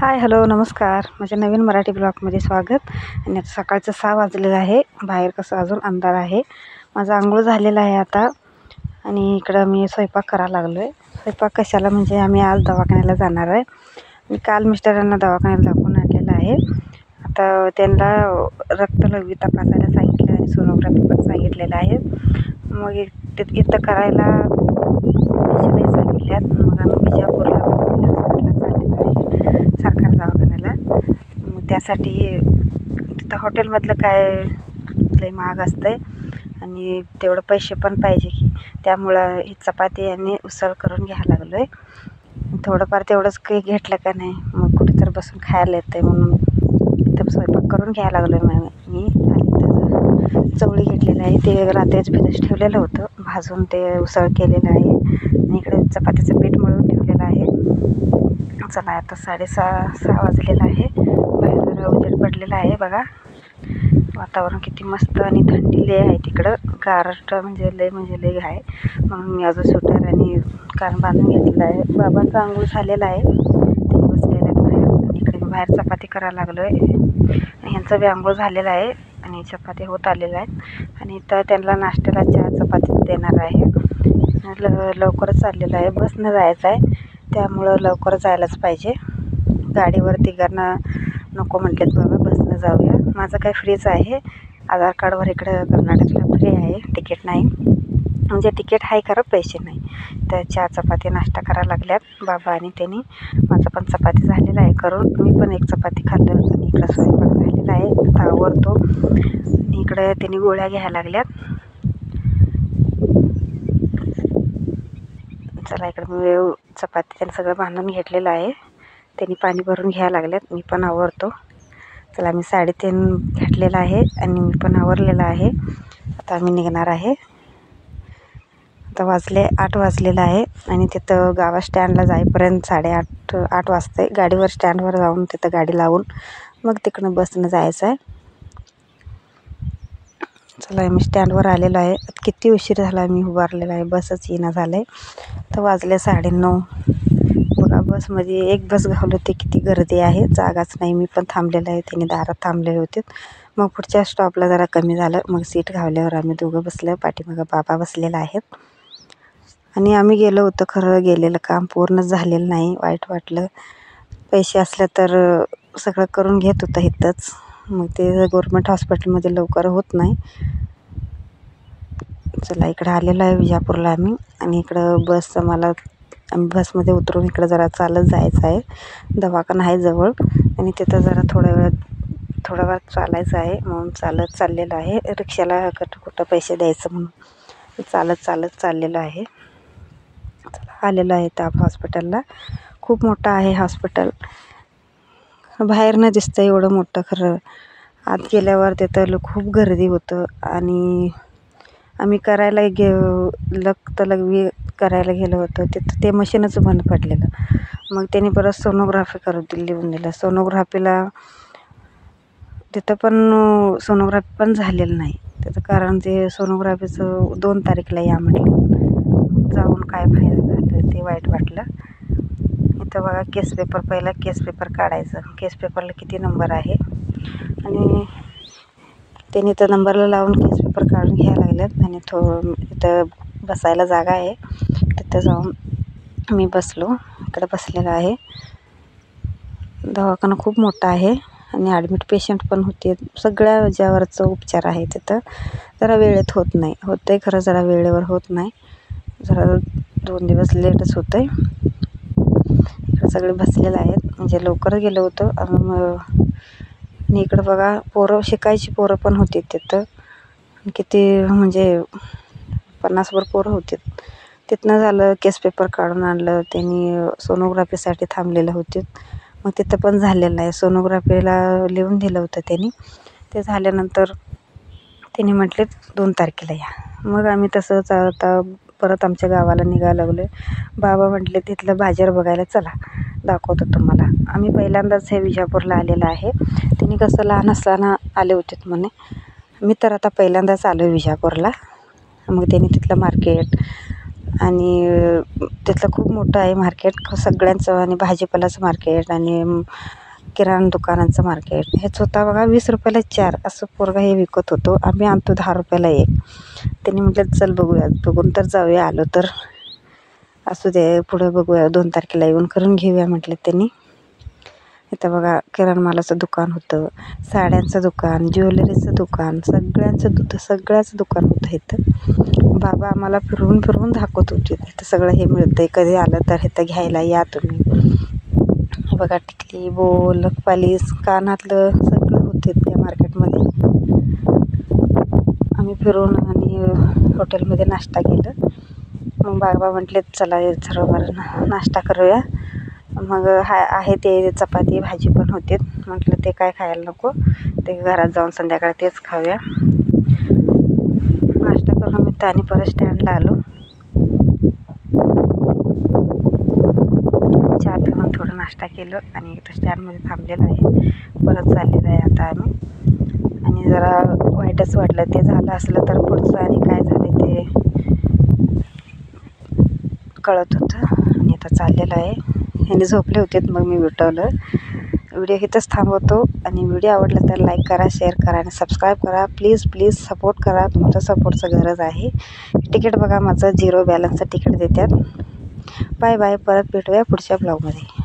Hi hello नमस्कार. माझ्या नवीन मराठी ब्लॉगमध्ये स्वागत. आणि आता सकाळचं 6 वाजलेलं आहे. बाहेर कसं अजून अंधार आहे. माझा अंघोळ झालेला आहे आता आणि इकडं मी स्वयंपाक करायला लागलो आहे. स्वयंपाक कशाला म्हणजे आम्ही आज दवाखान्याला जाणार आहे. मी काल मिस्टरांना दवाखान्यात दाखवून आणलेलं आहे. आता त्यांना रक्तलघवी तपासायला सांगितलं आणि सोनोग्राफी पण सांगितलेलं आहे. मग इथं करायला पैसे सांगितल्यात. मग आम्ही विजापूरला चाललेलो आहे सरकारी दवाखान्याला. मग त्यासाठी तिथं हॉटेलमधलं काय लई महाग असतंय आणि तेवढं पैसे पण पाहिजे की, त्यामुळं ही चपाती आणि उसळ करून घ्यायला लागलो आहे. थोडंफार तेवढंच काही घेतलं का नाही मग कुठे तर बसून खायला येतं आहे, म्हणून इथं स्वयंपाक करून घ्यायला लागलो आहे. मी आणि चवळी घेतलेलं आहे, ते रात्रीच भिजत ठेवलेलं होतं. भाजून ते उसळ केलेलं आहे आणि इकडे चपातीचं पीठ मळून ठेवलेलं आहे. चला आता 6:30 वाजलेलं आहे. बाहेर जरा उजेड पडलेला आहे बघा. वातावरण किती मस्त आणि थंडी लय आहे तिकडं. गारठ म्हणजे लय आहे. म्हणून मी अजून स्वेटर आणि कान बांधून घेतलेलं आहे. बाबांचा अंघोळ झालेला आहे, ते बसलेले आहेत बाहेर. आणि इकडे मी बाहेर चपाती करायला लागलो आहे. ह्यांचं बी अंघोळ झालेलं आहे आणि चपाती होत आलेल्या आहेत. आणि इथं त्यांना नाश्त्याला चहा चपाती देणार आहे. लवकरच चाललेलं आहे, बसनं जायचं आहे, त्यामुळं लवकर जायलाच पाहिजे. गाडीवर तिघांना नको म्हटलेत बाबा, बसनं जाऊया. माझं काय फ्रीच आहे. आधार कार्डवर इकडं कर्नाटकला फ्री आहे, तिकीट नाही. म्हणजे तिकीट आहे खरं पैसे नाही. तर चहा चपाती नाश्ता करायला लागल्यात बाबा आणि त्यांनी. माझं पण चपाती झालेलं आहे करून. मी पण एक चपाती खाल्लं आणि इकडं स्वयंपाक झालेला आहे. आता आवरतो. आणि इकडं त्यांनी गोळ्या घ्यायला लागल्यात. चला इकडं मी चपाती त्यांनी सगळं बांधून घेतलेलं आहे. त्यांनी पाणी भरून घ्यायला लागल्यात. मी पण आवरतो. चला मी 3:30 घातलेलं आहे आणि मी पण आवरलेलं आहे. आता आम्ही निघणार आहे. आता 8 वाजलेलं आहे आणि तिथं गावा स्टँडला जाईपर्यंत 8:30 वाजते. गाडीवर स्टँडवर जाऊन तिथं गाडी लावून मग तिकडनं बसनं जायचं आहे. चला मी स्टँडवर आलेलो आहे. किती उशीर झाला मी उभारलेला आहे, बसच येणं झालं आहे. तर वाजले 9:30. बघा बसमध्ये एक बस घावलं ते किती गर्दी आहे, जागाच नाही. मी पण थांबलेलं आहे, त्यांनी दारात थांबलेले होते. मग पुढच्या स्टॉपला जरा कमी झालं, मग सीट घावल्यावर आम्ही दोघं बसलो. पाठीमागं बाबा बसलेला आहेत. आणि आम्ही गेलो होतो, खरं गेलेलं काम पूर्णच झालेलं नाही. वाईट वाटलं. पैसे असलं तर सगळं करून घेत होतं इथंच. मग ते गव्हर्मेंट हॉस्पिटलमध्ये लवकर होत नाही. चला इकडं आलेलो आहे विजापूरला आम्ही. आणि इकडं आम्ही बसमध्ये उतरून इकडं जरा चालत जायचं आहे. दवाखाना आहे जवळ आणि तिथं जरा थोडा वेळ चालायचं आहे, म्हणून चालत चाललेलं आहे. रिक्षाला कुठं पैसे द्यायचं म्हणून चालत चाललेलं आहे. चला आलेलो आहे इथं हॉस्पिटलला. खूप मोठं आहे हॉस्पिटल. बाहेरनं दिसतं एवढं मोठं, खरं आत गेल्यावर तिथं खूप गर्दी होतं. आणि आम्ही लघवी करायला गेलो होतो, तिथं ते मशीनच बंद पडलेलं. मग त्यांनी परत सोनोग्राफी लिहून दिलं. सोनोग्राफीला तिथं पण सोनोग्राफी पण झालेलं नाही. त्याचं कारण ते सोनोग्राफीचं 2 तारीखला या म्हटलं. जाऊन काय फायदा झालं, ते वाईट वाटलं. इथं बघा पहिला केस पेपर काढायचं. केस पेपरला किती नंबर आहे आणि त्यांनी तर नंबरला लावून केस पेपर काढून घ्यायला लागल्यात. आणि इथं बसायला जागा आहे, तिथं जाऊन मी बसलो. इकडं बसलेलं आहे. दवाखाना खूप मोठा आहे आणि ॲडमिट पेशंट पण होते. सगळ्या ज्यावरचं उपचार आहे तिथं. जरा वेळेत होत नाही, होतं आहे खरं जरा वेळेवर होत नाही. जरा 2 दिवस लेटच होतं आहे. इकडं सगळे बसलेले आहेत, म्हणजे लवकर गेलो होतो. आणि इकडं बघा शिकायची पोरं पण होती तिथं. किती म्हणजे 50भर पोरं होती. तिथनं झालं, केस पेपर काढून आणलं. त्यांनी सोनोग्राफीसाठी थांबलेलं होते. मग तिथं पण झालेलं आहे. सोनोग्राफीला लिहून दिलं होतं त्यांनी. ते झाल्यानंतर त्यांनी म्हटले 2 तारखेला या. मग आम्ही तसंच आता परत आमच्या गावाला निघायला लागलो. बाबा म्हटले तिथलं बाजार बघायला चला, दाखवतो तुम्हाला. आम्ही पहिल्यांदाच हे विजापूरला आलेलं आहे. त्यांनी कसं लहान असताना आले होते म्हणे. मी तर आता पहिल्यांदाच आलो विजापूरला. मग त्यांनी तिथलं मार्केट आणि तिथलं खूप मोठं आहे मार्केट सगळ्यांचं, आणि भाजीपाल्याचं मार्केट आणि किराणा दुकानांचं मार्केट. हे स्वतः बघा 20 रुपयाला 4 असं पोरगा हे विकत होतो. आम्ही आणतो 10 रुपयाला 1. त्यांनी म्हटलं चल बघूया, बघून तर जाऊया, आलो तर असू दे, पुढं बघूया, 2 तारखेला येऊन करून घेऊया म्हटलं त्यांनी. इथं बघा किराणा मालाचं दुकान होतं, साड्यांचं दुकान, ज्वेलरीचं दुकान, सगळ्याचं दुकान होतं इथं. बाबा आम्हाला फिरवून फिरवून दाखवत होते, इथं सगळं हे मिळतं आहे, कधी आलं तर इथं घ्यायला या तुम्ही. हे बघा टिकली, बोल, पालीस, कानातलं सगळं होते त्या मार्केटमध्ये. आम्ही फिरून आणि हॉटेलमध्ये नाश्ता केलं. मग बाबा म्हटले चला सर्व नाश्ता करूया. मग आहे ते चपाती भाजी पण होते. म्हटलं ते काय खायला नको, ते घरात जाऊन संध्याकाळी तेच खाऊया. नाश्ता करून मी आणि परत स्टँडला आलो. चहा पिऊन थोडं नाश्ता केलं आणि इथं स्टँडमध्ये थांबलेलं आहे. परत चाललेलं आहे आता आम्ही. आणि जरा वाईटच वाटलं, ते झालं असलं तर पुढचं आणि काय झालं ते कळत होतं. आणि आता चाललेलं आहे. ह्याने झोपले होते, मग मी उठवलं. व्हिडिओ इथंच थांबवतो. आणि व्हिडिओ आवडला तर लाईक करा, शेअर करा आणि सबस्क्राईब करा. प्लीज सपोर्ट करा, तुमच्या सपोर्टचं गरज आहे. तिकीट बघा माझं 0 बॅलन्सचं तिकीट देतात. बाय परत भेटूया पुढच्या ब्लॉगमध्ये.